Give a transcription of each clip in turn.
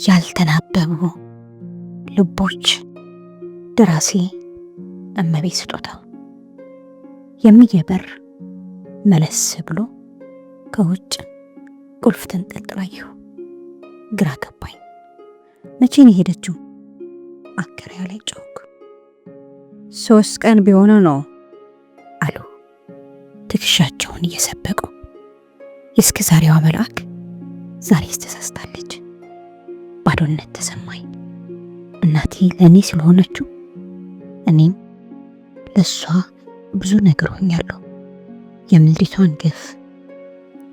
ያልተናበቡ ልቦች ደራሲ እመቤት ስጦታው። የሚገበር መለስ ብሎ ከውጭ ቁልፍ ተንጠልጥሎ አየሁ። ግራ ገባኝ። መቼ ነው የሄደችው? አከራዩ ላይ ጮክ። 3 ቀን ቢሆነ ነው አሉ ትከሻቸውን እየሰበቁ። የእስከ ዛሬዋ መልአክ ዛሬስ ተሳስታለች። ባዶነት ተሰማኝ። እናቴ ለእኔ ስለሆነችው እኔም ለእሷ ብዙ ነገር ሆኛለሁ። የምድሪቷን ግፍ፣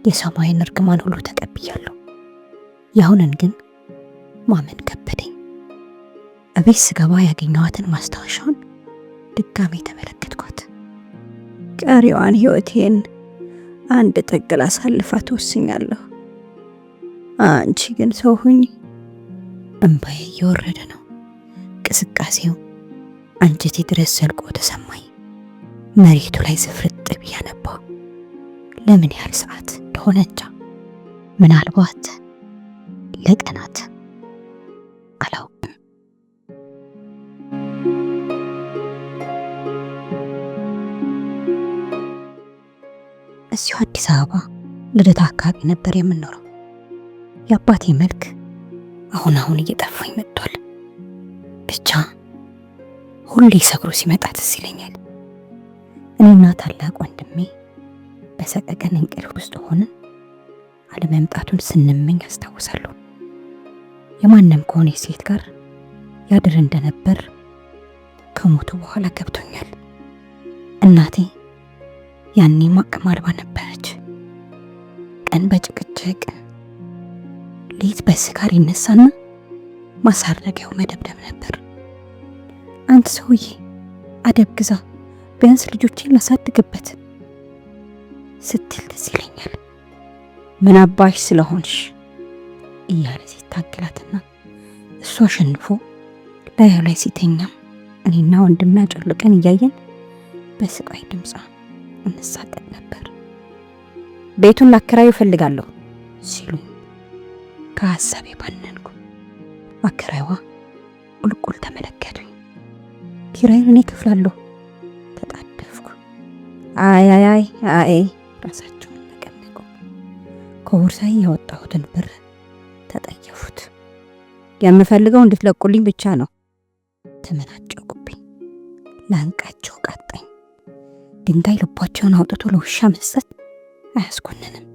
የሰማይን እርግማን ሁሉ ተቀብያለሁ። ያሁንን ግን ማመን ከበደኝ። እቤት ስገባ ያገኘኋትን ማስታወሻውን ድጋሜ ተመለከትኳት። ቀሪዋን ሕይወቴን አንድ ጥግ ላሳልፋት ወስኛለሁ። አንቺ ግን ሰው ሁኚ። እንባዬ እየወረደ ነው። ቅስቃሴው አንጀቴ ድረስ ዘልቆ ተሰማኝ። መሬቱ ላይ ዝፍርጥ ብዬ አነባሁ። ለምን ያህል ሰዓት እንደሆነ እንጃ። ምናልባት ለቀናት፣ አላውቅም። እዚሁ አዲስ አበባ ልደታ አካባቢ ነበር የምንኖረው። የአባቴ መልክ አሁን እየጠፋኝ መጥቷል። ብቻ ሁሌ ሰክሮ ሲመጣ ትዝ ይለኛል። እኔና ታላቅ ወንድሜ በሰቀቀን እንቅልፍ ውስጥ ሆነን አለመምጣቱን ስንመኝ አስታውሳለሁ። የማንም ከሆነ ሴት ጋር ያድር እንደነበር ከሞቱ በኋላ ገብቶኛል። እናቴ ያኔ አቅም አልባ ነበረች። ቀን በጭቅጭቅ ሌት በስካር ይነሳና ማሳረጊያው መደብደብ ነበር። አንተ ሰውዬ አደብ ግዛ፣ ቢያንስ ልጆቼን ላሳድግበት ስትል ትዝ ይለኛል። ምን አባሽ ስለሆንሽ እያለ ሲታገላትና እሷ አሸንፎ ላዩ ላይ ሲተኛም እኔና ወንድሜ አጨልቀን እያየን በስቃይ ድምጿ እንሳቀቅ ነበር። ቤቱን ላከራዩ እፈልጋለሁ ሲሉኝ ከሀሳቤ ባነንኩ። አከራይዋ ቁልቁል ተመለከቱኝ። ኪራዩን እኔ እከፍላለሁ ተጣደፍኩ። አይ ራሳቸውን ነቀነቁ። ከቦርሳዬ ያወጣሁትን ብር ተጠየፉት። የምፈልገው እንድትለቁልኝ ብቻ ነው። ተመናጨቁብኝ። ላንቃቸው ቃጣኝ። ድንጋይ ልባቸውን አውጥቶ ለውሻ መስጠት አያስኮንንም።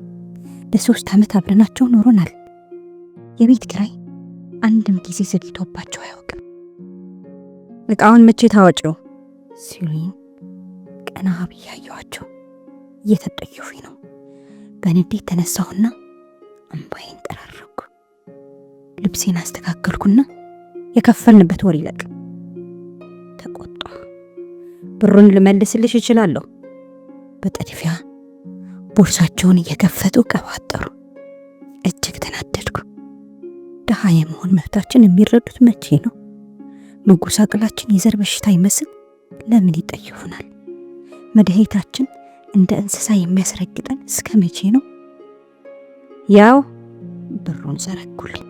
ለ3 ዓመት አብረናቸው ኖሮናል። የቤት ኪራይ አንድም ጊዜ ዘግይቶባቸው አያውቅም። እቃውን መቼ ታወጪው ሲሉኝ ቀና ብዬ አየኋቸው። እየተጠየፉኝ ነው። በንዴት ተነሳሁና እንባዬን ጠራረኩ። ልብሴን አስተካከልኩና የከፈልንበት ወር ይለቅ። ተቆጣ። ብሩን ልመልስልሽ እችላለሁ። በጠድፊያ ቦርሳቸውን እየከፈቱ ቀባጠሩ። እጅግ ተናደድኩ። ድሃ የመሆን መብታችን የሚረዱት መቼ ነው? መጎሳቅላችን የዘር በሽታ ይመስል ለምን ይጠይፉናል? መድኃኒታችን እንደ እንስሳ የሚያስረግጠን እስከ መቼ ነው? ያው ብሩን ዘረጉልኝ።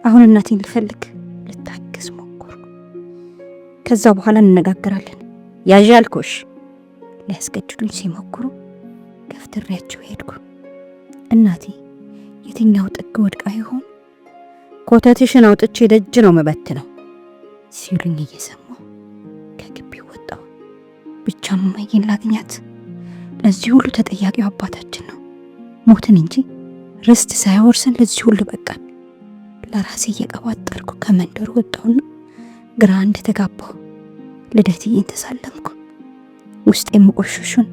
አሁን እናቴን ልፈልግ ልታገዝ ሞከርኩ። ከዛ በኋላ እንነጋገራለን ያዥ አልኩሽ ሊያስገድዱኝ ሲሞክሩ ገፍትሬያቸው ሄድኩ። እናቴ የትኛው ጥግ ወድቃ ይሆን? ኮተትሽን አውጥቼ ደጅ ነው መበትነው ሲሉኝ እየሰማሁ ከግቢው ወጣሁ። ብቻ እማዬን ላግኛት። ለዚህ ሁሉ ተጠያቂው አባታችን ነው። ሞትን እንጂ ርስት ሳያወርሰን ለዚህ ሁሉ በቃን። ለራሴ እየቀባጠርኩ ከመንደሩ ወጣሁና ግራ እንደተጋባሁ ልደትዬን ተሳለምኩ። ውስጤ መቆሸሹን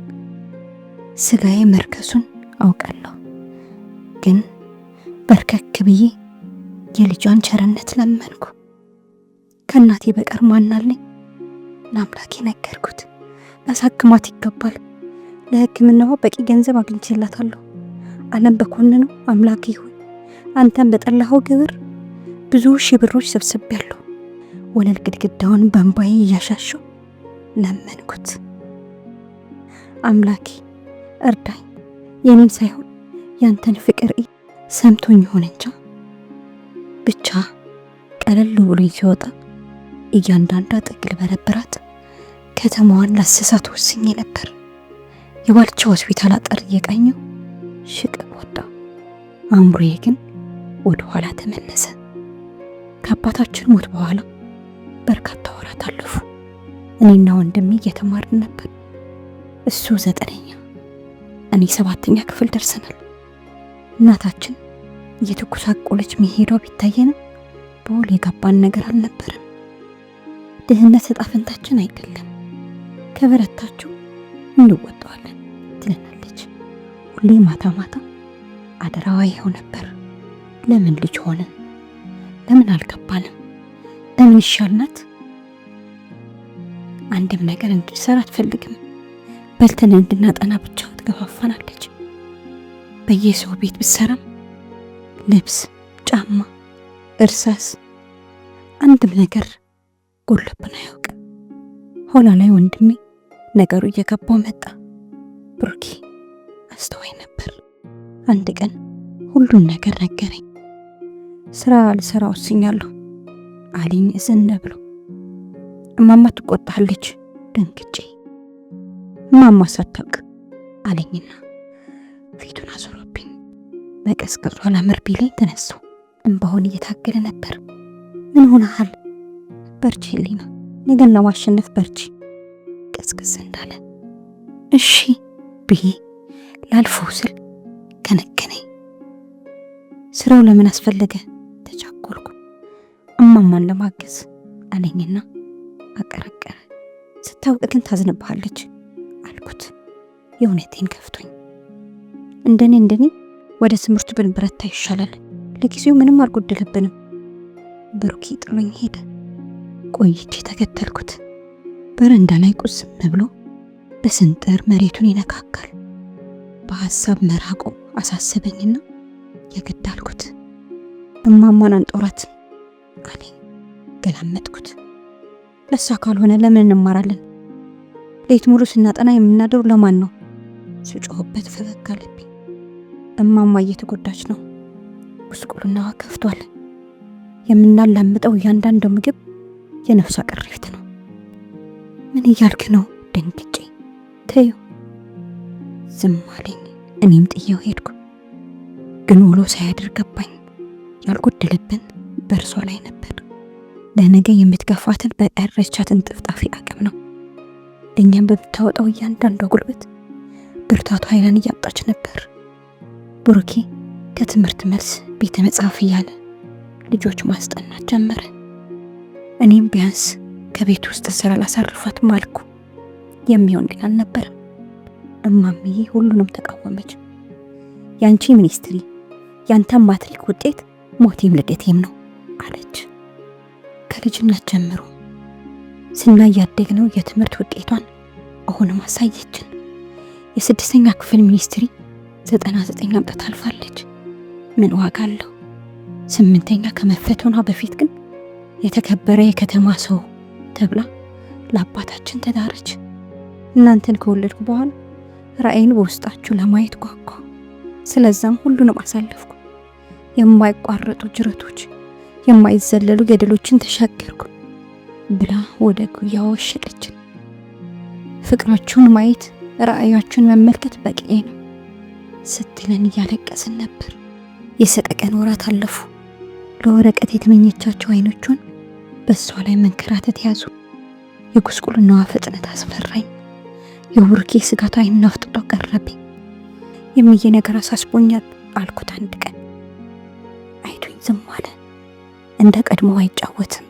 ስጋዬ መርከሱን አውቃለሁ። ግን በርከክ ብዬ የልጇን ቸርነት ለመንኩ። ከእናቴ በቀር ማናለኝ? ለአምላኬ ነገርኩት። ላሳክማት ይገባል። ለሕክምናዋ በቂ ገንዘብ አግኝቼላታለሁ። ዓለም በኮንነው አምላኬ ሆይ አንተን በጠላኸው ግብር ብዙ ሺህ ብሮች ሰብስቤያለሁ። ወለል ግድግዳውን በእንባዬ እያሻሸሁ ለመንኩት። አምላኬ እርዳኝ፣ የኔን ሳይሆን ያንተን ፍቅር ሰምቶኝ ይሆን እንጃ ብቻ ቀለል ብሎኝ ሲወጣ እያንዳንዷ ጥቅል በረበራት ከተማዋን ላሰሳት ወስኜ ነበር። የባልቻ ሆስፒታል አጠር እየቃኘው ሽቅብ ወጣ። አእምሮዬ ግን ወደ ኋላ ተመለሰ። ከአባታችን ሞት በኋላ በርካታ ወራት አለፉ። እኔና ወንድሜ እየተማርን ነበር። እሱ 9ኛ፣ እኔ 7ኛ ክፍል ደርሰናል። እናታችን እየተጎሳቆለች መሄዷ ቢታየንም በውል የገባን ነገር አልነበረም። ድህነት ዕጣ ፈንታችን አይደለም፣ ከበረታችሁ እንወጣዋለን ትለናለች። ሁሌ ማታ ማታ አደራዋ ይኸው ነበር። ለምን ልጅ ሆንን? ለምን አልገባንም? ለምን ይሻልናት? አንድም ነገር እንድንሰራ አትፈልግም። በልተን እንድናጠና ብቻ ትገፋፋናለች። በየሰው ቤት ብትሰራም ልብስ፣ ጫማ፣ እርሳስ አንድም ነገር ጎሎብን አያውቅም። ኋላ ላይ ወንድሜ ነገሩ እየገባው መጣ። ብሩኬ አስተዋይ ነበር። አንድ ቀን ሁሉን ነገር ነገረኝ። ስራ ልሰራ ወስኛለሁ አለኝ ዝም ብሎ። እማማ ትቆጣለች። ደንግጬ እማማ ሳታውቅ አለኝና ፊቱን አዞረብኝ። መቀዝቀዟ አላምር ቢለኝ ተነሳው። እንባውን እየታገለ ነበር። ምን ሆነሃል? በርቺ ሊና፣ ነገን ለማሸነፍ በርቺ። ቀዝቀዝ እንዳለ እሺ ብዬ ላልፈው ስል ከነከነኝ። ስራው ለምን አስፈለገ? ተቻኮልኩ። እማማን ለማገዝ አለኝና አቀረቀረ። ስታውቅ ግን ታዝንብሃለች አልኩት። የእውነቴን ከፍቶኝ እንደኔ ወደ ትምህርቱ ብንበረታ ይሻላል። ለጊዜው ምንም አልጎደለብንም። ብሩኬ ጥሎኝ ሄደ። ቆይቼ ተከተልኩት። በረንዳ ላይ ቁስም ብሎ በስንጥር መሬቱን ይነካካል። በሐሳብ መራቆ አሳሰበኝና የግድ አልኩት። እማማን አንጦራት አለኝ። ገላመጥኩት። ለሷ ካልሆነ ለምን እንማራለን? ሌት ሙሉ ስናጠና የምናደሩ ለማን ነው? ስጮህበት ፈገግ አለብኝ። እማማ እየተጎዳች ነው። ጉስቁልናዋ ከፍቷል። የምናላምጠው እያንዳንዱ ምግብ የነፍሷ ቅሪት ነው። ምን እያልክ ነው? ደንግጬ ተይው ዝም አለኝ። እኔም ጥዬው ሄድኩ። ግን ውሎ ሳያድር ገባኝ። ያልጎደለብን በእርሷ ላይ ነበር። ለነገ የምትገፋትን በቀረቻትን ጥፍጣፊ አቅም ነው። እኛም በምታወጣው እያንዳንዷ ጉልበት ብርታቱ ኃይልን እያጣች ነበር። ብሩኬ ከትምህርት መልስ ቤተ መጽሐፍ እያለ ልጆች ማስጠናት ጀመረ። እኔም ቢያንስ ከቤት ውስጥ ስራ ላሳርፋት ማልኩ። የሚሆን ግን አልነበረም። እማምዬ ሁሉንም ተቃወመች። ያንቺ ሚኒስትሪ፣ ያንተም ማትሪክ ውጤት ሞቴም ልደቴም ነው አለች። ከልጅነት ጀምሮ ስናያደግነው የትምህርት ውጤቷን አሁንም አሳየችን። የ6ኛ ክፍል ሚኒስትሪ 99 አምጥታ አልፋለች። ምን ዋጋ አለው? 8ኛ ከመፈተኗ በፊት ግን የተከበረ የከተማ ሰው ተብላ ለአባታችን ተዳረች። እናንተን ከወለድኩ በኋላ ራእይን በውስጣችሁ ለማየት ጓጓ። ስለዛም ሁሉንም አሳለፍኩ። የማይቋረጡ ጅረቶች፣ የማይዘለሉ ገደሎችን ተሻገርኩ ብላ ወደ ጉያዋ ወሸቀችን። ፍቅራችሁን ማየት፣ ራእያችሁን መመልከት በቂ ነው ስትለን እያለቀስን ነበር። የሰቀቀን ወራት አለፉ። ለወረቀት የተመኘቻቸው አይኖቿን በሷ ላይ መንከራተት ያዙ። የጉስቁልናዋ ፍጥነት አስፈራኝ። የብሩኬ ስጋቷ አይን አፍጥጦ ቀረብኝ። የሚዬ ነገር አሳስቦኛል አልኩት አንድ ቀን። አይቶኝ ዝም አለ። እንደ ቀድሞ አይጫወትም።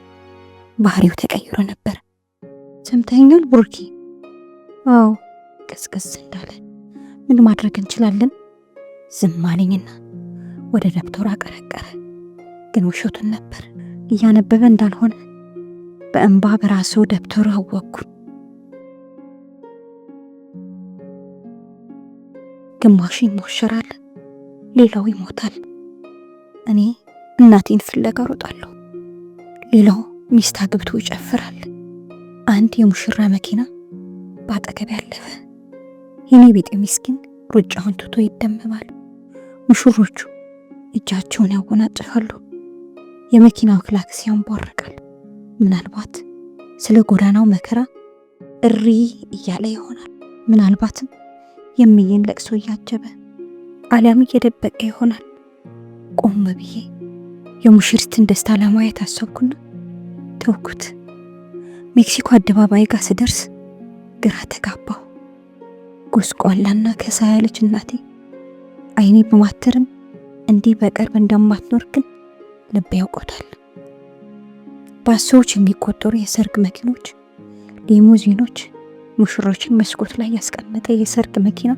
ባህሪው ተቀይሮ ነበር። ሰምተኛል ብሩኬ? አዎ ቀዝቀዝ እንዳለ ምን ማድረግ እንችላለን? ዝም አለኝና ወደ ደብተሩ አቀረቀረ። ግን ውሸቱን ነበር። እያነበበ እንዳልሆነ በእንባ በራሱ ደብተሩ አወቅኩ። ግማሹ ይሞሸራል፣ ሌላው ይሞታል። እኔ እናቴን ፍለጋ ሮጣለሁ። ሌላው ሚስት አግብቶ ይጨፍራል። አንድ የሙሽራ መኪና በአጠገቤ ያለፈ። የኔ ቤተ ምስኪን ሩጫውን ትቶ ይደመማል። ሙሽሮቹ እጃቸውን ያጎናጽፋሉ። የመኪናው ክላክስ ያንቧርቃል። ምናልባት ስለ ጎዳናው መከራ እሪ እያለ ይሆናል። ምናልባትም የሚይን ለቅሶ እያጀበ አሊያም እየደበቀ ይሆናል። ቆም ብዬ የሙሽሪትን ደስታ ለማየት አሰብኩና ተውኩት። ሜክሲኮ አደባባይ ጋር ስደርስ ግራ ተጋባሁ። ጎስቋላና ከሳ ያለች እናቴ አይኔ በማተርም እንዲህ በቅርብ እንደማትኖር ግን ልቤ ያውቆታል። በሰዎች የሚቆጠሩ የሰርግ መኪኖች፣ ሊሙዚኖች፣ ሙሽሮችን መስኮት ላይ ያስቀመጠ የሰርግ መኪና፣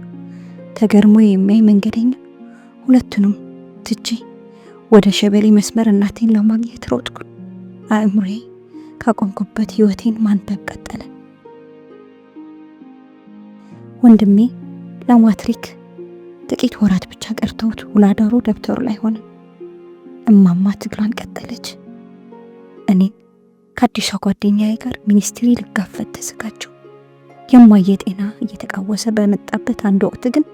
ተገርሞ የሚያይ መንገደኛ፣ ሁለቱንም ትቼ ወደ ሸበሌ መስመር እናቴን ለማግኘት ሮጥኩ። አእምሮዬ ካቆምኩበት ህይወቴን ማንበብ ቀጠለ። ወንድሜ ለማትሪክ ጥቂት ወራት ብቻ ቀርተውት ውላዳሩ ደብተሩ ላይ ሆነ። እማማ ትግሏን ቀጠለች። እኔ ከአዲሷ ጓደኛዬ ጋር ሚኒስትሪ ልጋፈጥ ተዘጋጀሁ። የማየ ጤና እየተቃወሰ በመጣበት አንድ ወቅት ግን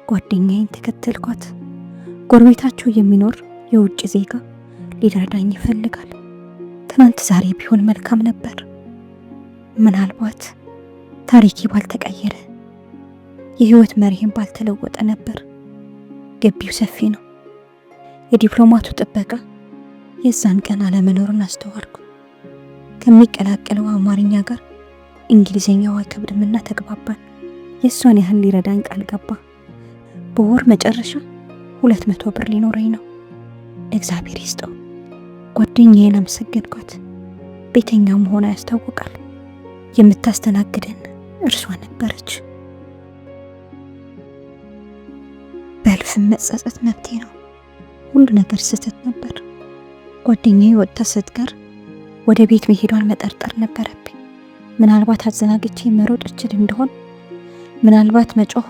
ጓደኛዬን ተከተልኳት። ጎረቤታቸው የሚኖር የውጭ ዜጋ ሊረዳኝ ይፈልጋል። ትናንት ዛሬ ቢሆን መልካም ነበር። ምናልባት ታሪኬ ባልተቀየረ፣ የህይወት መርሄም ባልተለወጠ ነበር። ግቢው ሰፊ ነው። የዲፕሎማቱ ጥበቃ የዛን ቀን አለመኖርን አስተዋልኩ። ከሚቀላቀለው አማርኛ ጋር እንግሊዘኛው አይከብድምና ተግባባን። የእሷን ያህል ሊረዳኝ ቃል ገባ። በወር መጨረሻ 200 ብር ሊኖረኝ ነው። እግዚአብሔር ይስጠው። ጓደኛዬን አመሰገንኳት። ቤተኛ መሆኗ ያስታውቃል። የምታስተናግደን እርሷ ነበረች። በልፍም መጸጸት መብቴ ነው። ሁሉ ነገር ስህተት ነበር። ጓደኛዬ ወጥታ ስትቀር ወደ ቤት መሄዷን መጠርጠር ነበረብኝ። ምናልባት አዘናግቼ መሮጥ እችል እንደሆን፣ ምናልባት መጮህ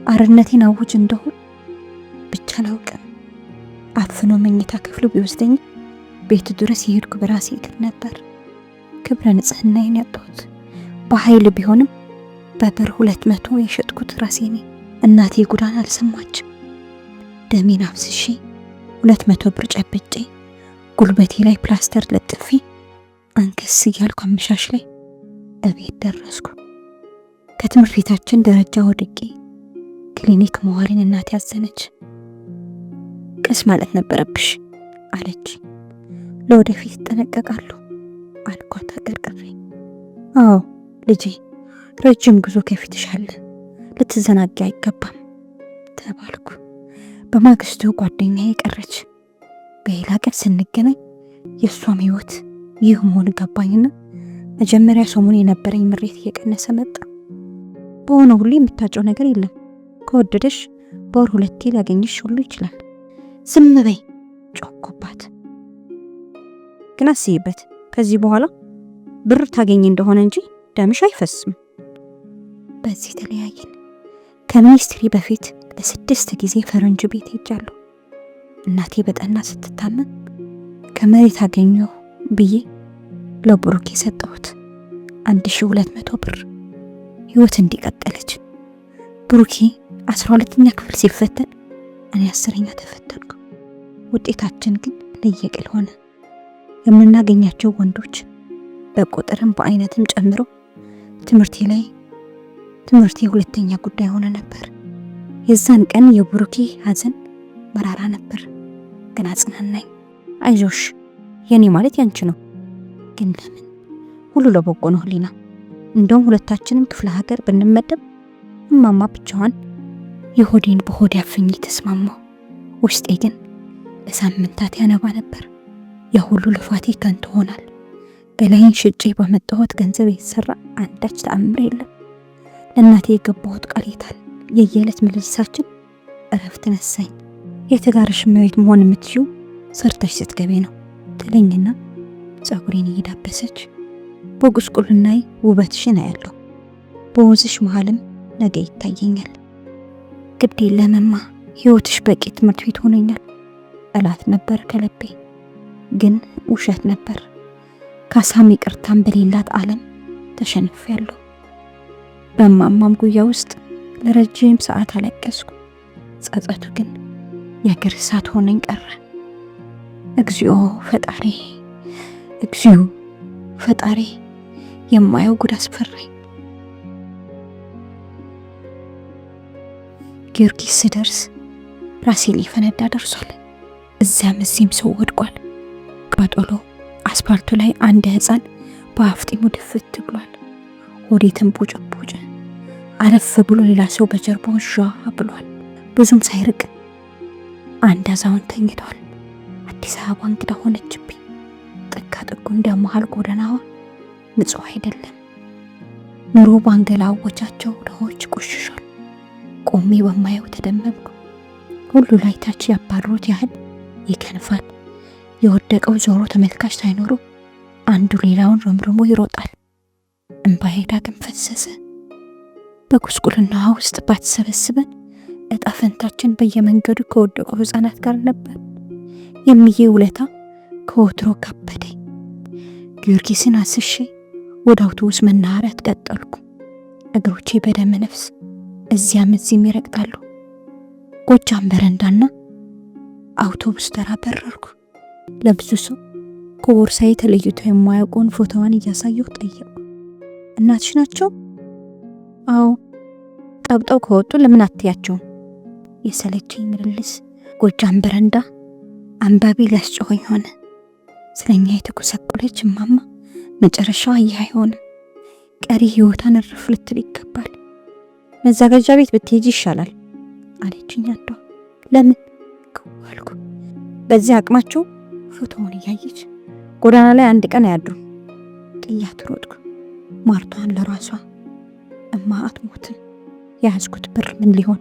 አርነቴን አውጅ እንደሆን ብቻ አላውቅም። አፍኖ መኝታ ክፍሉ ቢወስደኝ ቤቱ ድረስ የሄድኩ በራሴ እግር ነበር። ክብረ ንጽህናዬን ያጣሁት በኃይል ቢሆንም በብር 200 የሸጥኩት ራሴ ነኝ። እናቴ ጉዳን አልሰማችም። ደሜን አፍስሼ 200 ብር ጨብጬ ጉልበቴ ላይ ፕላስተር ለጥፌ አንከስ እያልኩ አመሻሽ ላይ እቤት ደረስኩ። ከትምህርት ቤታችን ደረጃ ወድቄ ክሊኒክ መዋሌን እናቴ ያዘነች። ቀስ ማለት ነበረብሽ አለች። ለወደፊት እጠነቀቃለሁ አልኳት አቀርቅሬ። አዎ ልጄ፣ ረጅም ጉዞ ከፊትሽ አለ፣ ልትዘናጊ አይገባም ተባልኩ። በማግስቱ ጓደኛዬ ቀረች። በሌላ ቀን ስንገናኝ የእሷም ህይወት ይህ መሆን ገባኝና መጀመሪያ ሰሞኑን የነበረኝ ምሬት እየቀነሰ መጣ። በሆነ ሁሉ የምታጨው ነገር የለም። ከወደደሽ በወር 2 ሊያገኝሽ ሁሉ ይችላል። ዝም በይ ጮኩባት። ግን አስይበት፣ ከዚህ በኋላ ብር ታገኝ እንደሆነ እንጂ ደምሽ አይፈስም። በዚህ ተለያየን። ከሚኒስትሪ በፊት ለ6 ጊዜ ፈረንጅ ቤት ሄጃለሁ። እናቴ በጠና ስትታመም ከመሬት አገኘሁ ብዬ ለብሩኬ ሰጠሁት 1200 ብር ህይወት እንዲቀጠለች። ብሩኬ 12ኛ ክፍል ሲፈተን እኔ 10ኛ ተፈተንኩ። ውጤታችን ግን ለየቅል ሆነ። የምናገኛቸው ወንዶች በቁጥርም በአይነትም ጨምሮ ትምህርቴ ሁለተኛ ጉዳይ ሆነ ነበር። የዛን ቀን የብሩኬ ሐዘን መራራ ነበር፣ ግን አጽናናኝ። አይዞሽ የኔ ማለት ያንቺ ነው። ግን ለምን ሁሉ ለበጎ ነው ህሊና። እንደውም ሁለታችንም ክፍለ ሀገር ብንመደብ እማማ ብቻዋን የሆዴን በሆዴ አፍኝ ተስማማው። ውስጤ ግን ለሳምንታት ያነባ ነበር። የሁሉ ልፋቴ ከንቱ ሆናል። ገላይን ሽጬ በመጣሁት ገንዘብ የተሰራ አንዳች ተአምር የለም። ለእናቴ የገባሁት ቃል የታል? የየዕለት ምልልሳችን እረፍት ነሳኝ። የተጋረሽ መቤት መሆን የምትችው ሰርተሽ ስትገቢ ነው ትለኝና ጸጉሬን እየዳበሰች በጉስቁልናይ ውበትሽን አያለሁ፣ በወዝሽ መሃልም ነገ ይታየኛል። ግድ የለምማ ህይወትሽ በቂ ትምህርት ቤት ሆነኛል እላት ነበር ከልቤ። ግን ውሸት ነበር። ካሳም ይቅርታም በሌላት ዓለም ተሸንፌያለሁ። በማማም ጉያ ውስጥ ለረጅም ሰዓት አለቀስኩ። ጸጸቱ ግን የእግር እሳት ሆነኝ ቀረ። እግዚኦ ፈጣሪ፣ እግዚኦ ፈጣሪ፣ የማየው ጉድ አስፈራኝ። ጊዮርጊስ ስደርስ ራሴ ሊፈነዳ ደርሷል። እዚያም እዚህም ሰው ወድቋል። ቃጠሎ አስፓልቱ ላይ አንድ ሕፃን በአፍጢሙ ድፍት ብሏል። ሆዴ ተንቦጨቦጨ። አለፍ ብሎ ሌላ ሰው በጀርባው ዣ ብሏል። ብዙም ሳይርቅ አንድ አዛውንት ተኝተዋል። አዲስ አበባ እንግዳ ሆነችብኝ። ጥጋ ጥጉ እንደመሃል ጎዳናዋ ንጹህ አይደለም። ኑሮ ባንገላወቻቸው ድሆች ቆሽሿል። ቆሜ በማየው ተደመምኩ። ሁሉ ላይ ታች ያባሩት ያህል ይከንፋል። የወደቀው ዞሮ ተመልካች ሳይኖሩ አንዱ ሌላውን ረምርሞ ይሮጣል። እንባዬ ዳግም ፈሰሰ። በጉስቁልና ውስጥ ባትሰበስበን እጣ ፈንታችን በየመንገዱ ከወደቁ ሕፃናት ጋር ነበር። የሚዬ ውለታ ከወትሮ ከበደኝ። ጊዮርጊስን አስሼ ወደ አውቶቡስ መናኸሪያ ቀጠልኩ። እግሮቼ በደመ ነፍስ እዚያም እዚህም ይረግጣሉ። ጎጃም በረንዳና አውቶቡስ ተራ በረርኩ። ለብዙ ሰው ከቦርሳዬ ተለይቶ የማያውቀውን ፎቶዋን እያሳየሁ ጠየቁ። እናትሽ ናቸው? አዎ። ጠብጠው ከወጡ ለምን አትያቸውም? የሰለቸኝ ምልልስ ጎጃም በረንዳ አንባቢ ሊያስጮኸኝ ሆነ። ስለኛ የተጎሳቆለች እማማ መጨረሻዋ ይህ አይሆንም። ቀሪ ህይወቷን እርፍ ልትል ይገባል። መዘጋጃ ቤት ብትሄጂ ይሻላል አለችኝ አንዷ። ለምን አልኩ። በዚህ አቅማቸው ፎቶውን እያየች ጎዳና ላይ አንድ ቀን አያድሩም። ጥያት ሮጥኩ። ማርቷን ለራሷ እማ አትሞትም። የያዝኩት ብር ምን ሊሆን?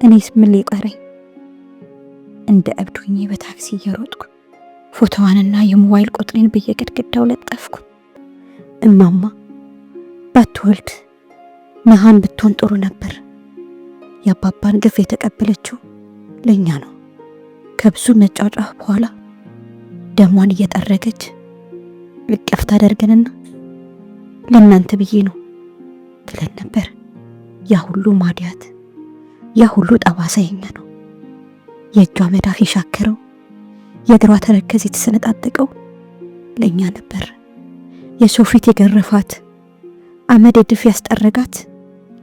እኔስ ምን ሊቀረኝ? እንደ እብድ ሆኜ በታክሲ እየሮጥኩ ፎቶዋንና የሞባይል ቁጥሬን በየግድግዳው ለጠፍኩ። እማማ ባትወልድ መሃን ብትሆን ጥሩ ነበር። የአባባን ግፍ የተቀበለችው ለኛ ነው። ከብዙ መጫጫ በኋላ ደሟን እየጠረገች ልቀፍ ታደርገንና ለእናንተ ብዬ ነው ትለን ነበር። ያ ሁሉ ማዲያት፣ ያ ሁሉ ጠባሳ የኛ ነው። የእጇ መዳፍ የሻከረው፣ የእግሯ ተረከዝ የተሰነጣጠቀው ለኛ ነበር። የሰው ፊት የገረፋት፣ አመድ ድፍ ያስጠረጋት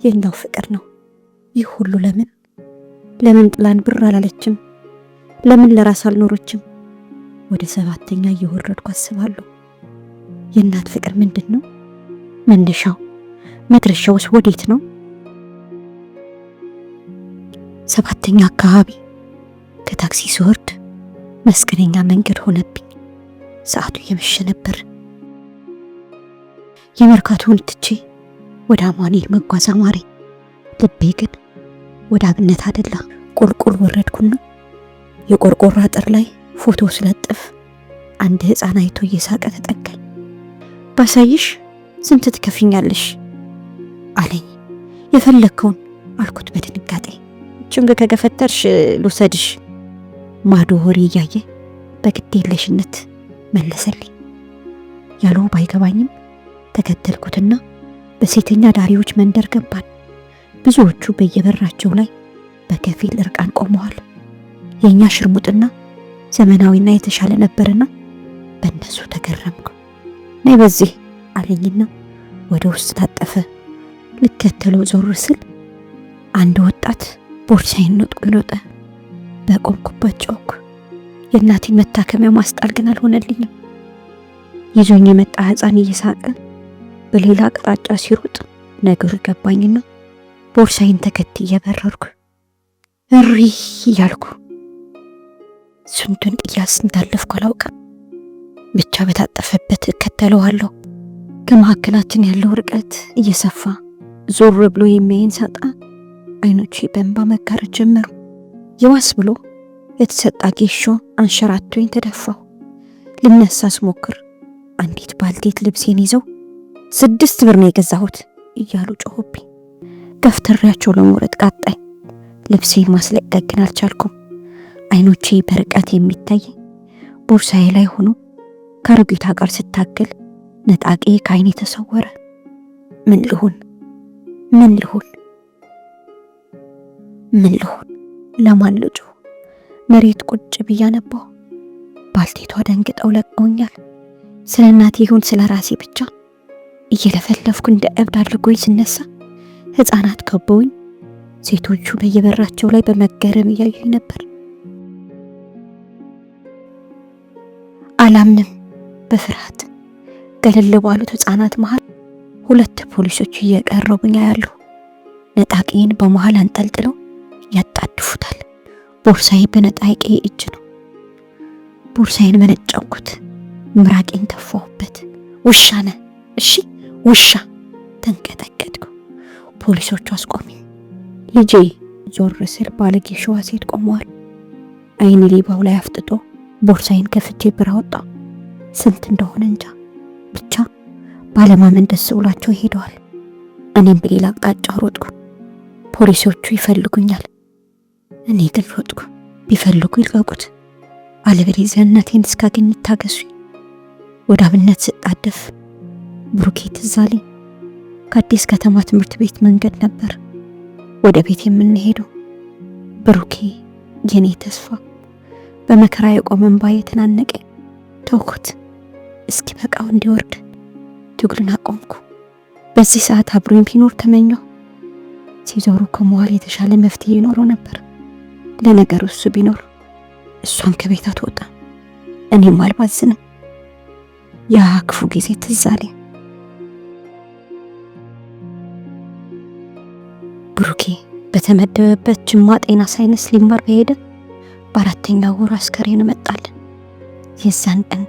የኛው ፍቅር ነው። ይህ ሁሉ ለምን? ለምን ጥላን ብር አላለችም? ለምን ለራስ አልኖረችም? ወደ 7ኛ እየወረድኩ አስባለሁ። የእናት ፍቅር ምንድን ነው? መነሻው መድረሻውስ ወዴት ነው? 7ኛ አካባቢ ከታክሲ ስወርድ መስቀለኛ መንገድ ሆነብኝ። ሰዓቱ እየመሸ ነበር። የመርካቶውን ትቼ ወደ አማኑኤል መጓዝ አማረኝ። ልቤ ግን ወደ አብነት አደላ። ቁልቁል ወረድኩና የቆርቆሮ አጥር ላይ ፎቶ ስለጥፍ አንድ ሕፃን አይቶ እየሳቀ ተጠጋኝ። ባሳይሽ ስንት ትከፍኛለሽ አለኝ። የፈለግከውን አልኩት በድንጋጤ። ችንግ ከገፈተርሽ ልውሰድሽ ማዶ ወሬ እያየ በግዴለሽነት መለሰልኝ። ያለው ባይገባኝም ተከተልኩትና በሴተኛ ዳሪዎች መንደር ገባን። ብዙዎቹ በየበራቸው ላይ በከፊል እርቃን ቆመዋል። የኛ ሽርሙጥና ዘመናዊና የተሻለ ነበርና በእነሱ ተገረምኩ። ነይ በዚህ አለኝና ወደ ውስጥ ታጠፈ። ልከተለው ዞር ስል አንድ ወጣት ቦርሳዬን ነጥቆ ሮጠ። በቆምኩበት ጮኩ። የእናቴን መታከሚያ ማስጣል ግን አልሆነልኝም። ይዞኝ የመጣ ሕፃን እየሳቀ በሌላ አቅጣጫ ሲሮጥ ነገሩ ገባኝና ቦርሳዬን ተከትዬ በረርኩ። እሪ እያልኩ ስንቱን ቅያስ እንዳለፍኩ አላውቅም። ብቻ በታጠፈበት እከተለዋለሁ። ከመካከላችን ያለው ርቀት እየሰፋ ዞር ብሎ የሚያይን ሳጣ አይኖቼ በእንባ መጋረድ ጀመሩ። ይዋስ ብሎ የተሰጣ ጌሾ አንሸራቶኝ ተደፋሁ። ልነሳ ስሞክር አንዲት ባልቴት ልብሴን ይዘው 6 ብር ነው የገዛሁት እያሉ ጮሁብኝ። ገፍትሬያቸው ለመውረድ ቃጣኝ። ልብሴን ማስለቀቅ ግን አልቻልኩም። አይኖቼ በርቀት የሚታይ ቦርሳዬ ላይ ሆኖ ከአሮጊቷ ጋር ስታገል ነጣቄ ከአይኔ ተሰወረ። ምን ልሁን? ምን ልሁን? ምን ልሁን? ለማን ልጩ? መሬት ቁጭ ብያ ነባሁ። ባልቴቷ ደንግጠው ለቀውኛል። ስለ እናቴ ይሁን ስለ ራሴ ብቻ እየለፈለፍኩ እንደ እብድ አድርጎኝ ስነሳ ህፃናት ከበውኝ፣ ሴቶቹ በየበራቸው ላይ በመገረም እያዩኝ ነበር። አላምንም። በፍርሃት ገለል ባሉት ህፃናት መሃል 2 ፖሊሶች እየቀረቡኝ ያሉ ነጣቂን በመሃል አንጠልጥለው ያጣድፉታል። ቦርሳዬ በነጣቂ እጅ ነው። ቦርሳዬን መነጨኩት፣ ምራቄን ተፋሁበት። ውሻ ነህ እሺ ውሻ! ተንቀጠቀጥኩ። ፖሊሶቹ አስቆሙኝ። ልጄ! ዞር ስል ባለጌ ሸዋ ሴት ቆመዋል። አይኔ ሌባው ላይ አፍጥጦ ቦርሳዬን ከፍቼ ብር አወጣ። ስንት እንደሆነ እንጃ፣ ብቻ ባለማመን ደስ ብሏቸው ሄደዋል። እኔም በሌላ አቅጣጫ ሮጥኩ። ፖሊሶቹ ይፈልጉኛል፣ እኔ ግን ሮጥኩ። ቢፈልጉ ይልቀቁት፣ አለበለዚያ እናቴን እስካገኝ ይታገሱኝ። ወደ አብነት ስጣደፍ ብሩኬ ትዝ አለኝ። ከአዲስ ከተማ ትምህርት ቤት መንገድ ነበር ወደ ቤት የምንሄደው። ብሩኬ የኔ ተስፋ በመከራ የቆመ እንባ የተናነቀኝ። ተውኩት፣ እስኪ በቃው እንዲወርድ ትግሉን አቆምኩ። በዚህ ሰዓት አብሮኝ ቢኖር ተመኘው። ሲዞሩ ከመዋል የተሻለ መፍትሄ ይኖረው ነበር። ለነገሩ እሱ ቢኖር እሷም ከቤት አትወጣ፣ እኔም አልባዝንም። ያ ክፉ ጊዜ ትዝ አለኝ። ብሩኬ በተመደበበት ጅማ ጤና ሳይንስ ሊማር በሄደ በ4ኛው ወር አስከሬን መጣልን። የዛን ቀን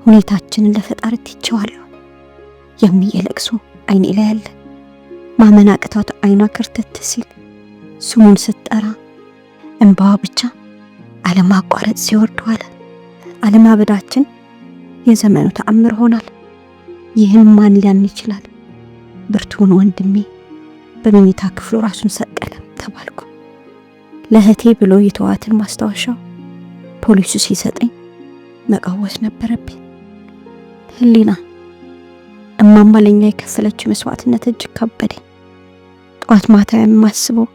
ሁኔታችንን ለፈጣሪ ትቼዋለሁ። የሚየለቅሱ አይኔ ላይ አለ። ማመን አቅቷት አይኗ ከርተት ሲል ስሙን ስትጠራ እንባዋ ብቻ አለማቋረጥ ሲወርድ ዋለ። አለማበዳችን የዘመኑ ተአምር ሆናል። ይህን ማን ሊያምን ይችላል? ብርቱን ወንድሜ በመኝታ ክፍሉ ራሱን ሰቀለ ተባልኩ። ለእህቴ ብሎ የተዋትን ማስታወሻው ፖሊሱ ሲሰጠኝ መቃወስ ነበረብኝ። ህሊና እማማ ለኛ የከፈለችው መስዋዕትነት እጅግ ከበደኝ። ጠዋት ማታ የማስበው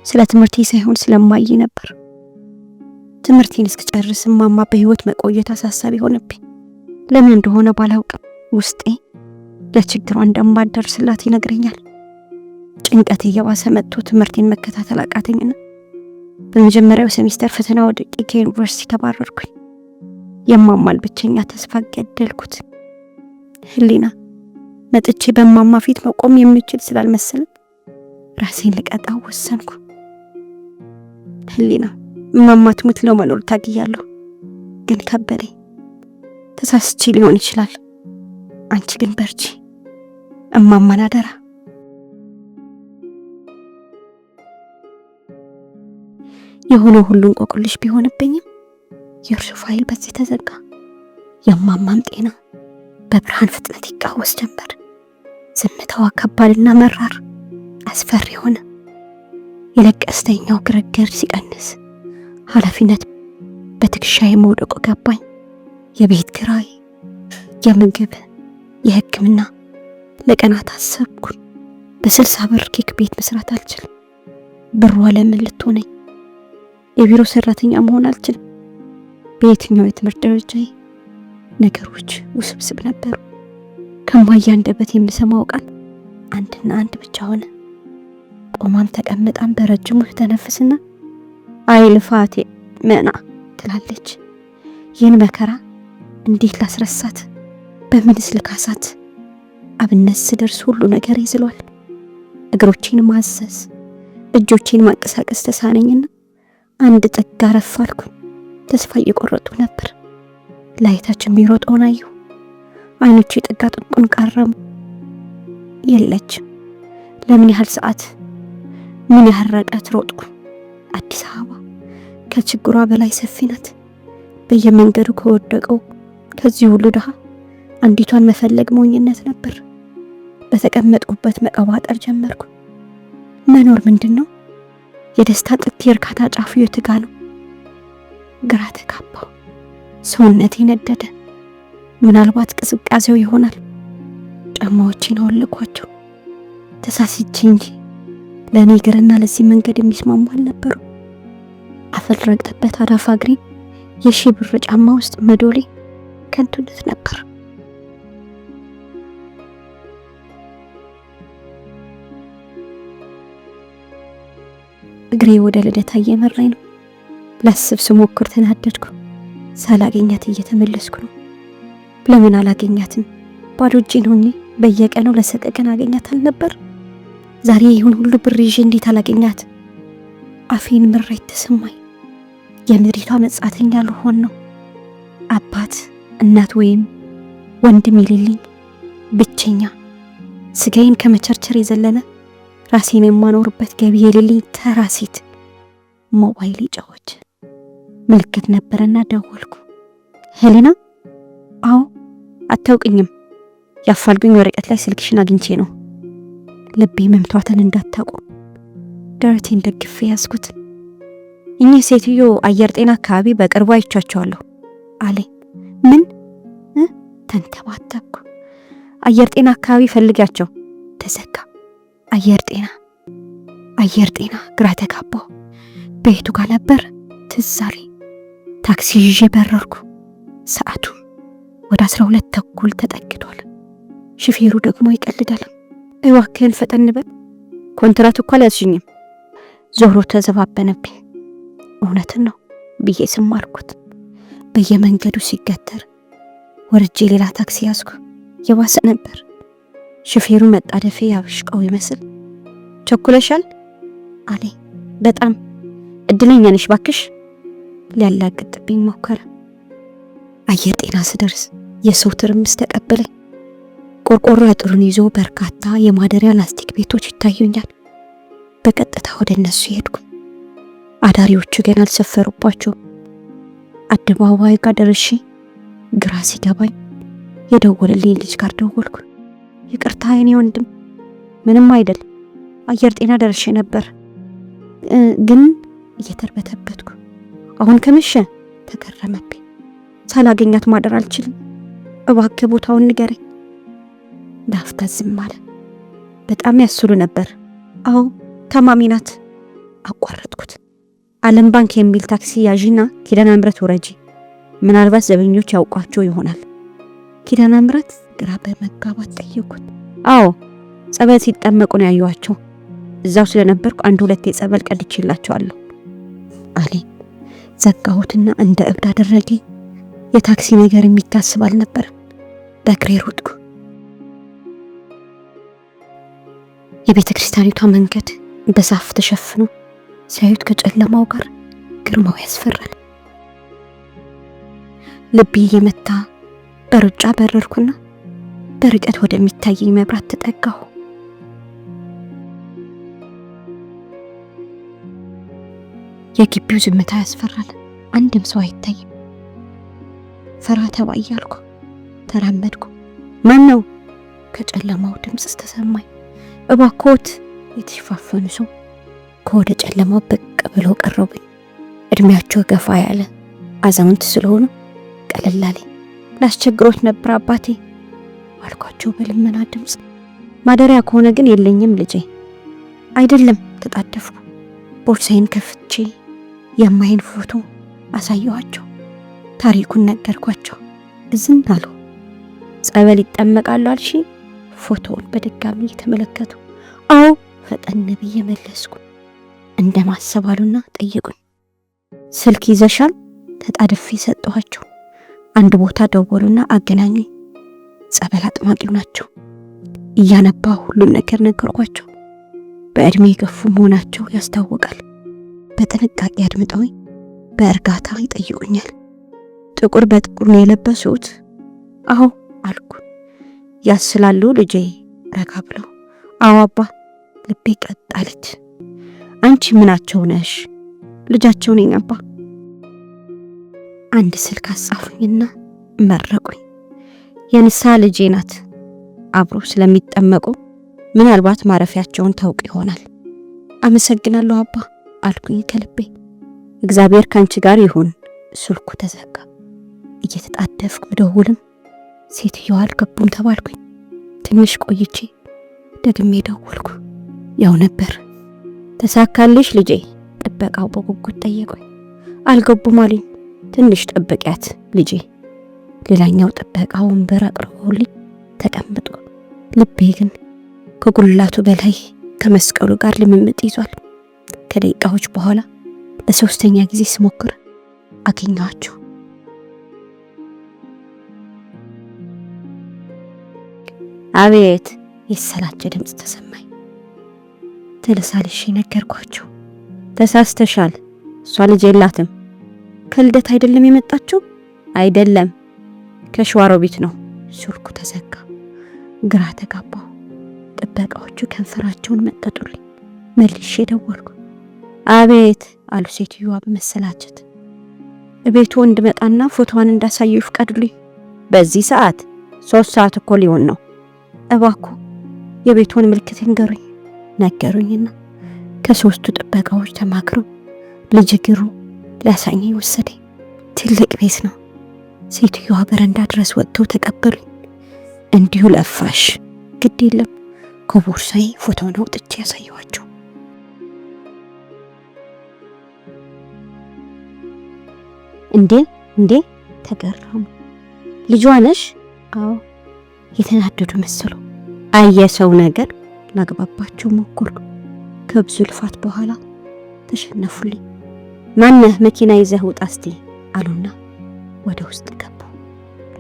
ስለ ትምህርቴ ሳይሆን ስለማይ ነበር። ትምህርቴን እስክጨርስ እማማ በህይወት መቆየት አሳሳቢ ሆነብኝ። ለምን እንደሆነ ባላውቅም ውስጤ ለችግሯ እንደማደርስላት ይነግረኛል። ጭንቀት እየባሰ መጥቶ ትምህርቴን መከታተል አቃተኝና በመጀመሪያው ሴሚስተር ፈተና ወድቄ ከዩኒቨርሲቲ ተባረርኩኝ። የማማል ብቸኛ ተስፋ ገደልኩት። ህሊና መጥቼ በማማ ፊት መቆም የምችል ስላልመሰለኝ ራሴን ልቀጣው ወሰንኩ። ህሊና እማማ ትሙት ለመኖር ታግያለሁ፣ ግን ከበደኝ። ተሳስቼ ሊሆን ይችላል፣ አንቺ ግን በርቺ፣ እማማን አደራ። የሆነው ሁሉ እንቆቅልሽ ቢሆንብኝም የእርሱ ፋይል በዚህ ተዘጋ። የማማም ጤና በብርሃን ፍጥነት ይቃወስ ጀመር። ዝምታዋ ከባድና መራር አስፈሪ ሆነ። የለቀስተኛው ግርግር ሲቀንስ ኃላፊነት በትከሻዬ መውደቁ ገባኝ። የቤት ኪራይ፣ የምግብ፣ የሕክምና ለቀናት አሰብኩ። በ60 ብር ኬክ ቤት መስራት አልችልም። ብሯ ለምን ልትሆነኝ? የቢሮ ሰራተኛ መሆን አልችልም። በየትኛው የትምህርት ደረጃዬ? ነገሮች ውስብስብ ነበሩ። ከማያ አንደበት የምሰማው ቃል አንድና አንድ ብቻ ሆነ። ቆማም ተቀምጣም በረጅሙ ተነፍስና አይ ልፋቴ መና ትላለች። ይህን መከራ እንዴት ላስረሳት? በምንስ ልካሳት? አብነት ስደርስ ሁሉ ነገር ይዝሏል። እግሮቼን ማዘዝ፣ እጆቼን ማንቀሳቀስ ተሳነኝና አንድ ጥግ አረፍ አልኩ። ተስፋ እየቆረጡ ነበር። ላይታች የሚሮጠውን አየሁ። አይኖቼ ጥጋ ጥቁን ቀረሙ። የለችም። ለምን ያህል ሰዓት፣ ምን ያህል ርቀት ሮጥኩ? አዲስ አበባ ከችግሯ በላይ ሰፊ ናት። በየመንገዱ ከወደቀው ከዚህ ሁሉ ድሃ አንዲቷን መፈለግ ሞኝነት ነበር። በተቀመጥኩበት መቀባጠር ጀመርኩ። መኖር ምንድነው? የደስታ ጥግ፣ የእርካታ ጫፉ የት ጋ ነው? ግራ ተጋባሁ። ሰውነቴ ነደደ። ምናልባት ቅዝቃዜው ይሆናል። ጫማዎቼን አወለኳቸው። ተሳስቼ እንጂ ለእኔ እግርና ለዚህ መንገድ የሚስማሙ አልነበሩ። አፈር ረግጠበት አዳፋ እግሬን የሺህ ብር ጫማ ውስጥ መዶሌ ከንቱነት ነበር። እግሬ ወደ ልደታ እየመራኝ ነው። ላስብ ስሞክር ተናደድኩ። ሳላገኛት እየተመለስኩ ነው። ለምን አላገኛትም? ባዶ እጄን ሆኜ በየቀኑ ለሰቀቀን አገኛት አልነበር? ዛሬ ይሁን ሁሉ ብር ይዤ እንዴት አላገኛት? አፌን ምሬት ተሰማኝ። የምድሪቷ መጻተኛ ልሆን ነው። አባት እናት ወይም ወንድም የሌለኝ ብቸኛ፣ ስጋዬን ከመቸርቸር የዘለለ ራሴን የማኖርበት ገቢ የሌለኝ ተራ ሴት። ሞባይል ጫዎች ምልክት ነበርና ደወልኩ። ሄሊና? አዎ። አታውቅኝም? ያፋልጉኝ ወረቀት ላይ ስልክሽን አግኝቼ ነው። ልቤ መምቷትን እንዳታውቁ ደረቴን ደግፌ ያዝኩት። እኚህ ሴትዮ አየር ጤና አካባቢ በቅርቡ አይቻቸዋለሁ አለ። ምን? ተንተባተብኩ። አየር ጤና አካባቢ ፈልጋቸው። ተዘጋ። አየር ጤና ግራ ተጋባሁ። ቤቱ ጋር ነበር ትዝ አለኝ። ታክሲ ይዤ በረርኩ። ሰዓቱ ወደ 12 ተኩል ተጠግቷል። ሹፌሩ ደግሞ ይቀልዳል። እባክህን ፈጠን በል፣ ኮንትራት እኮ አልያዝሽኝም። ዞሮ ተዘባበነብኝ። እውነትን ነው ብዬ ስም አልኩት። በየመንገዱ ሲገተር ወርጄ ሌላ ታክሲ ያዝኩ። የባሰ ነበር። ሹፌሩ መጣደፌ ያብሽቀው ይመስል ቸኩለሻል አለ። በጣም እድለኛ ነሽ ባክሽ። ሊያላግጥብኝ ሞከረ። አየር ጤና ስደርስ የሰው ትርምስ ተቀበለኝ። ቆርቆሮ አጥሩን ይዞ በርካታ የማደሪያ ላስቲክ ቤቶች ይታዩኛል። በቀጥታ ወደ እነሱ ሄድኩ። አዳሪዎቹ ገና አልሰፈሩባቸው። አደባባይ ጋር ደርሼ ግራ ሲገባኝ የደወለልኝ ልጅ ጋር ደወልኩ። ይቅርታ የኔ ወንድም። ምንም አይደል፣ አየር ጤና ደርሼ ነበር ግን እየተርበተበትኩ። አሁን ከመሸ ተገረመብኝ። ሳላገኛት ማደር አልችልም፣ እባክህ ቦታውን ንገረኝ። ዳፍታ ዝም አለ። በጣም ያስሉ ነበር። አዎ ታማሚ ናት። አቋረጥኩት። ዓለም ባንክ የሚል ታክሲ ያዥና ኪዳነ ምሕረት ወረጂ። ምናልባት ዘበኞች ያውቋቸው ይሆናል። ኪዳነ ምሕረት ግራ በመጋባት ጠየቁት። አዎ ጸበል ሲጠመቁ ነው ያዩዋቸው። እዛው ስለነበርኩ አንድ ሁለት የጸበል ቀድቼላቸዋለሁ አለ። ዘጋሁትና እንደ እብድ አደረገኝ። የታክሲ ነገር የሚታስብ አልነበረም። በእግሬ ሮጥኩ። የቤተ ክርስቲያኒቷ መንገድ በዛፍ ተሸፍኖ ሲያዩት ከጨለማው ጋር ግርማው ያስፈራል። ልቤ የመታ በሩጫ በረርኩና በርቀት ወደሚታየኝ መብራት ተጠጋሁ። የግቢው ዝምታ ያስፈራል። አንድም ሰው አይታይም። ፈራ ተባ እያልኩ ተራመድኩ። ማን ነው? ከጨለማው ድምጽ ተሰማኝ። እባክዎት። የተሸፋፈኑ ሰው ከወደ ጨለማው ብቅ ብለው ቀረቡኝ። እድሜያቸው ገፋ ያለ አዛውንት ስለሆኑ ቀለል አለኝ። ላስቸግሮት ነበር አባቴ አልኳቸው በልመና ድምጽ። ማደሪያ ከሆነ ግን የለኝም ልጄ። አይደለም። ተጣደፍኩ። ቦርሳዬን ከፍቼ የማይን ፎቶ አሳየኋቸው። ታሪኩን ነገርኳቸው። እዝን አሉ። ጸበል ይጠመቃሉ አልሽ? ፎቶውን በድጋሚ እየተመለከቱ አዎ ፈጠን ብዬ መለስኩ። እንደማሰብ አሉና ጠየቁኝ። ስልክ ይዘሻል? ተጣድፌ ሰጠኋቸው። አንድ ቦታ ደወሉና አገናኙኝ። ጸበል አጥማቂው ናቸው። እያነባ ሁሉን ነገር ነገርኳቸው። በእድሜ የገፉ መሆናቸው ያስታውቃል። በጥንቃቄ አድምጠውኝ በእርጋታ ይጠይቁኛል። ጥቁር በጥቁር ነው የለበሱት? አዎ አልኩ። ያስላሉ ልጄ? ረጋ ብለው አዎ አባ። ልቤ ቀጥ አለች። አንቺ ምናቸው ነሽ? ልጃቸው ነኝ አባ። አንድ ስልክ አጻፉኝና መረቁኝ። የንስሐ ልጄ ናት። አብሮ ስለሚጠመቁ ምናልባት ማረፊያቸውን ታውቅ ይሆናል። አመሰግናለሁ አባ አልኩኝ ከልቤ። እግዚአብሔር ካንቺ ጋር ይሁን። ስልኩ ተዘጋ። እየተጣደፍኩ ብደውልም ሴትዮዋ አልገቡም ተባልኩኝ። ትንሽ ቆይቼ ደግሜ ደወልኩ። ያው ነበር። ተሳካልሽ ልጄ? ጥበቃው በጉጉት ጠየቁኝ። አልገቡም አሉኝ። ትንሽ ጠብቂያት ልጄ። ሌላኛው ጥበቃ ወንበር አቅርቦልኝ ተቀምጦ ልቤ ግን ከጉልላቱ በላይ ከመስቀሉ ጋር ልምምጥ ይዟል። ከደቂቃዎች በኋላ ለሶስተኛ ጊዜ ስሞክር አገኘኋቸው። አቤት የሰላቸ ድምፅ ተሰማኝ። ተለሳልሼ ነገርኳቸው። ተሳስተሻል፣ እሷ ልጅ የላትም። ከልደት አይደለም የመጣችው? አይደለም፣ ከሸዋሮቢት ነው። ስልኩ ተዘጋ። ግራ ተጋባሁ። ጥበቃዎቹ ከንፈራቸውን መጠጡልኝ። መልሼ ደወልኩ። አቤት አሉ ሴትዮዋ በመሰላቸት። እቤቱ እንድመጣና ፎቶዋን እንዳሳየው ይፍቀዱልኝ። በዚህ ሰዓት 3 ሰዓት እኮ ሊሆን ነው። እባክዎ የቤቱን ምልክት ንገሩኝ። ነገሩኝና ከ3ቱ ጥበቃዎች ተማክረው ልጅ ግሩ ሊያሳየኝ ወሰደኝ። ትልቅ ቤት ነው። ሴትዮዋ በረንዳ ድረስ ወጥተው ተቀበሉኝ። እንዲሁ ለፋሽ ግድ የለም ከቦርሳዬ ፎቶውን አውጥቼ ያሳየኋቸው። እንዴ ተገረሙ። ልጇ ነሽ? አዎ። የተናደዱ መሰሉ። አየሰው ነገር ላግባባቸው ሞከርኩ። ከብዙ ልፋት በኋላ ተሸነፉልኝ። ማነህ መኪና ይዘህ ውጣ እስቲ አሉና ወደ ውስጥ ገቡ።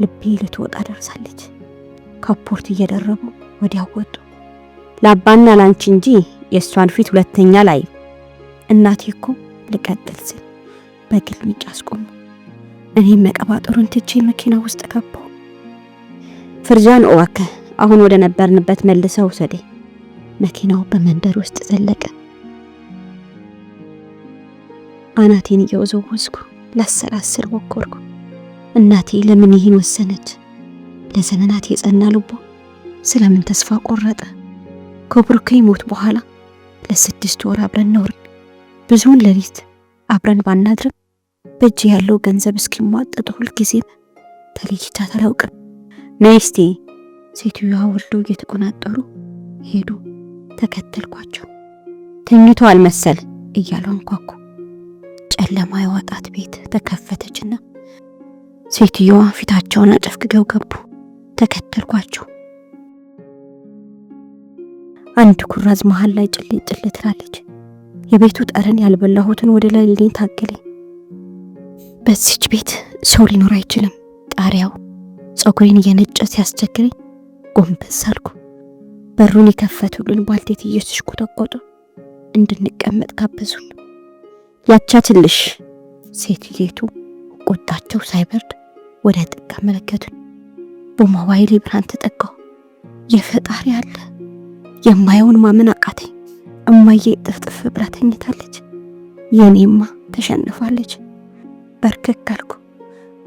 ልቤ ልትወጣ ደርሳለች። ካፖርት እየደረቡ ወዲያው ወጡ። ላባና ላንቺ እንጂ የእሷን ፊት ሁለተኛ ላይ። እናቴ እኮ ልቀጥል ስል በግልምጫ አስቆሙ። እኔም መቀባጠሩን ትቼ መኪና ውስጥ ገባሁ። ፍርጃን እባክህ አሁን ወደ ነበርንበት መልሰው ውሰደኝ። መኪናው በመንደር ውስጥ ዘለቀ። አናቴን እየወዘወዝኩ ላሰላስል ሞከርኩ። እናቴ ለምን ይህን ወሰነች? ለዘመናት የጸና ልቧ ስለምን ተስፋ ቆረጠ? ከብሩኬ ሞት በኋላ ለ6 ወር አብረን ኖርን። ብዙውን ሌሊት አብረን ባናድርም በእጅ ያለው ገንዘብ እስኪሟጠጥ ሁልጊዜም ተለይቻት አላውቅም። ነይ እስቲ። ሴትዮዋ ወልዶ እየተቆናጠሩ ሄዱ። ተከተልኳቸው። ተኝቷል መሰል እያሉ አንኳኩ። ጨለማ የዋጣት ቤት ተከፈተችና ሴትዮዋ ፊታቸውን አጨፍግገው ገቡ። ተከተልኳቸው። አንድ ኩራዝ መሃል ላይ ጭል ትላለች። የቤቱ ጠረን ያልበላሁትን ወደ ላይ ልኝ ታገለኝ። በዚች ቤት ሰው ሊኖር አይችልም። ጣሪያው ጸጉሬን እየነጨ ሲያስቸግረኝ ጎንበስ አልኩ። በሩን የከፈቱልን ባልቴት እየተሽቆጠቆጡ እንድንቀመጥ ጋበዙን። ያቻትልሽ ሴትየቱ ቁጣቸው ሳይበርድ ወደ ጥግ አመለከቱን። በሞባይሌ ብርሃን ተጠጋሁ። የፈጣሪ አለ የማየውን ማመን አቃተኝ። እማዬ ጥፍጥፍ ብላ ተኝታለች። የኔማ ተሸንፋለች። በርከክ አልኩ።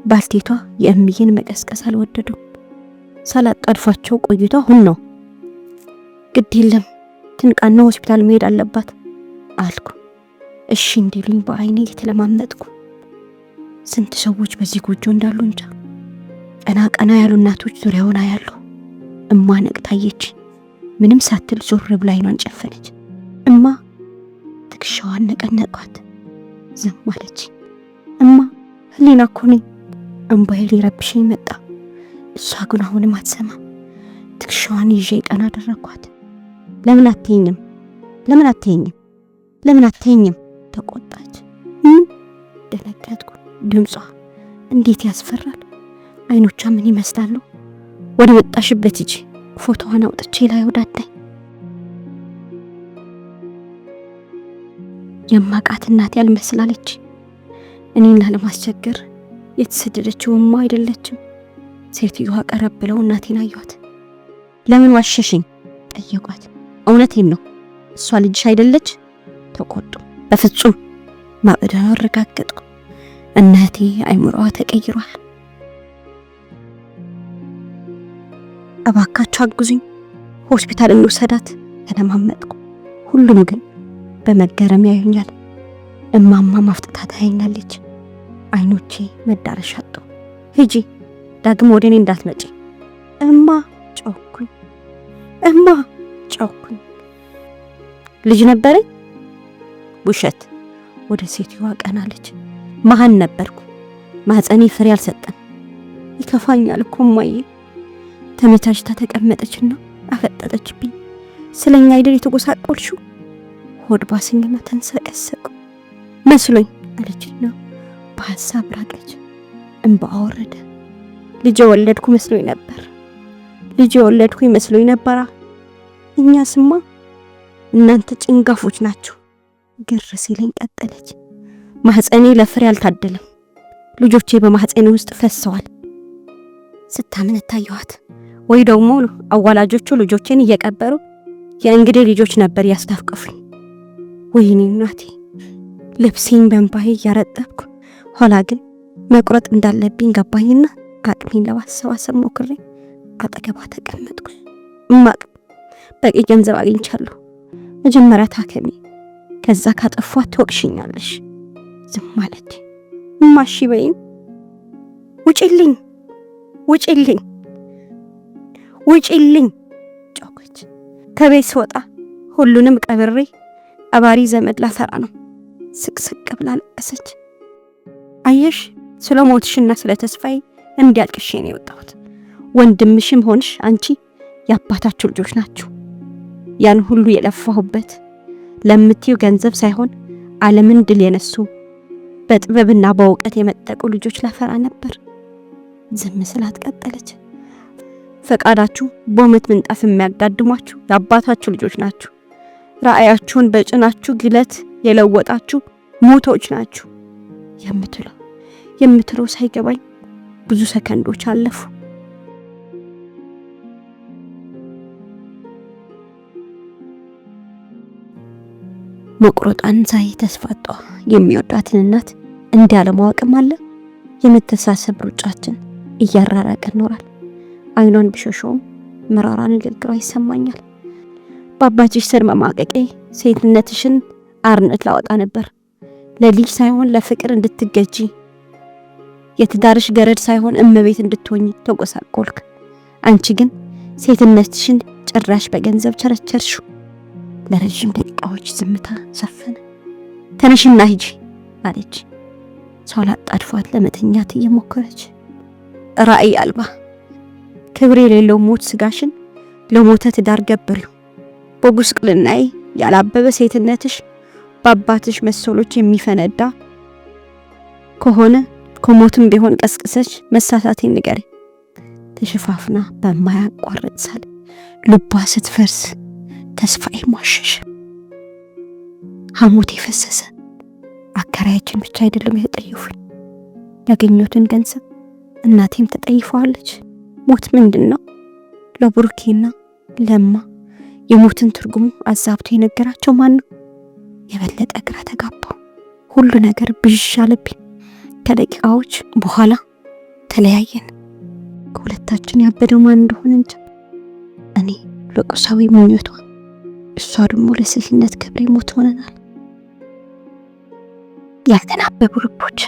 ባልቴቷ የእምዬን መቀስቀስ አልወደዱም። ሳላጣድፋቸው ቆይቶ አሁን ነው። ግድ የለም ትንቃና ሆስፒታል መሄድ አለባት አልኩ። እሺ እንዲሉኝ በአይኔ የተለማመጥኩ። ስንት ሰዎች በዚህ ጎጆ እንዳሉ እንጃ። ቀና ያሉ እናቶች ዙሪያውን አያሉ። እማ ነቅታየች። ምንም ሳትል ዞር ብላ አይኗን ጨፈነች። እማ ትከሻዋን ነቀነቋት። ዝም አለች። እማ ህሊና እኮ ነኝ። እንባዬ ሊረብሸኝ መጣ። እሷ ግን አሁንም አትሰማም። ትከሻዋን ይዤ ቀና አደረኳት። ለምን አትይኝም ተቆጣች። ደነገጥኩ። ድምጿ እንዴት ያስፈራል። አይኖቿ ምን ይመስላሉ? ወደ ወጣሽበት ሂጂ። ፎቶዋን አውጥቼ ላይ ወዳዳኝ። የማቃት እናቴ ያልመስላለች። እኔና ለማስቸገር የተሰደደችውማ አይደለችም። ሴትዮዋ ቀረብ ብለው እናቴን አዩት። ለምን ዋሸሽኝ ጠየቋት። እውነቴን ነው እሷ ልጅሽ አይደለች ተቆጡ። በፍጹም ማበዳን አረጋገጥኩ። እናቴ አይምሮዋ ተቀይሯል። እባካችሁ አግዙኝ፣ ሆስፒታል እንውሰዳት ተለማመጥኩ። ሁሉም ግን በመገረም ያዩኛል። እማማ ማፍጠታ ታየኛለች። አይኖቼ መዳረሻ አጡ። ሂጂ ዳግም ወደ እኔ እንዳትመጪ እማ ጮኩኝ። ልጅ ነበረኝ? ውሸት። ወደ ሴትዮዋ ቀናለች። መሀን ነበርኩ። ማህፀኔ ፍሬ አልሰጠም። ይከፋኛል እኮ እማዬ። ተመቻችታ ተቀመጠችና አፈጠጠችብኝ። ስለኛ አይደል የተጎሳቆልሽው? ሆድ ባሰኝና ተንሰቀሰቁ። መስሎኝ አለችና በሐሳብ ራቀች። እንባ አወረደ። ልጅ ወለድኩ መስሎኝ ነበር። ልጅ ወለድኩ መስሎኝ ነበር። እኛ ስማ እናንተ ጭንጋፎች ናችሁ። ግር ሲለኝ ቀጠለች። ማህፀኔ ለፍሬ አልታደለም። ልጆቼ በማህፀኔ ውስጥ ፈሰዋል። ስታምን ታየዋት። ወይ ደግሞ አዋላጆቹ ልጆቼን እየቀበሩ የእንግዴ ልጆች ነበር ያስታፍቀፉኝ። ወይኔ እናቴ። ልብሴን በእንባዬ እያረጠብኩ ኋላ ግን መቁረጥ እንዳለብኝ ገባኝና አቅሜን ለማሰባሰብ ሞክሬ አጠገቧ ተቀመጥኩ። እማቅ በቂ ገንዘብ አግኝቻለሁ። መጀመሪያ ታከሚ፣ ከዛ ካጠፏት ትወቅሽኛለሽ። ዝም ማለት ማሺ በይኝ። ውጪልኝ፣ ውጪልኝ፣ ውጪልኝ ጮኸች። ከቤት ስወጣ ሁሉንም ቀብሬ አባሪ ዘመድ ላፈራ ነው። ስቅስቅ ብላ ለቀሰች። አየሽ ስለ ሞትሽና ስለ ተስፋዬ እንዲያልቅሽ ነው የወጣሁት። ወንድምሽም ሆንሽ አንቺ የአባታችሁ ልጆች ናችሁ። ያን ሁሉ የለፋሁበት ለምትዩ ገንዘብ ሳይሆን ዓለምን ድል የነሱ በጥበብና በእውቀት የመጠቁ ልጆች ላፈራ ነበር። ዝም ስላት ቀጠለች። ፈቃዳችሁ በሞት ምንጣፍ የሚያጋድሟችሁ የአባታችሁ ልጆች ናችሁ። ራእያችሁን በጭናችሁ ግለት የለወጣችሁ ሞቶች ናችሁ። የምትለው ሳይገባኝ ብዙ ሰከንዶች አለፉ። መቁረጧን ሳይ ተስፋጧ። የሚወዳትን እናት እንዲያለማወቅም አለ። የመተሳሰብ ሩጫችን እያራራቀ ኖራል። አይኗን ብሸሸውም መራራ ንግግሯ ይሰማኛል። በአባትሽ ስር መማቀቄ ሴትነትሽን አርነት ላወጣ ነበር። ለልጅ ሳይሆን ለፍቅር እንድትገጂ፣ የትዳርሽ ገረድ ሳይሆን እመቤት እንድትሆኚ ተጎሳቆልክ። አንቺ ግን ሴትነትሽን ጭራሽ በገንዘብ ቸረቸርሽው። ለረጅም ደቂቃዎች ዝምታ ሰፈነ። ተነሽና ሂጂ አለች። ሰው ላጣድፏት ለመተኛት እየሞከረች። ራእይ አልባ ክብር የሌለው ሞት ስጋሽን ለሞተ ትዳር ገብሪው። በጉስቅልናዬ ያላበበ ሴትነትሽ በአባትሽ መሰሎች የሚፈነዳ ከሆነ ከሞትም ቢሆን ቀስቅሰች መሳሳቴን ንገሪ። ተሸፋፍና በማያቋርጥ ሳል ልቧ ስትፈርስ ተስፋዬ ማሸሽ። ሐሞት የፈሰሰ አከራያችን ብቻ አይደለም የተጠየፉኝ። ያገኙትን ገንዘብ እናቴም ተጠይፈዋለች። ሞት ምንድነው? ለቡርኬና ለማ የሞትን ትርጉሙ አዛብቶ የነገራቸው ማን ነው? የበለጠ ግራ ተጋባው። ሁሉ ነገር ብዥ አለብኝ። ከደቂቃዎች በኋላ ተለያየን። ከሁለታችን ያበደው ማን እንደሆነ እንጃ። እኔ ለቁሳዊ ምኞቷ፣ እሷ ደግሞ ለሴትነት ክብሬ ሞት ሆነናል። ያልተናበቡ ልቦች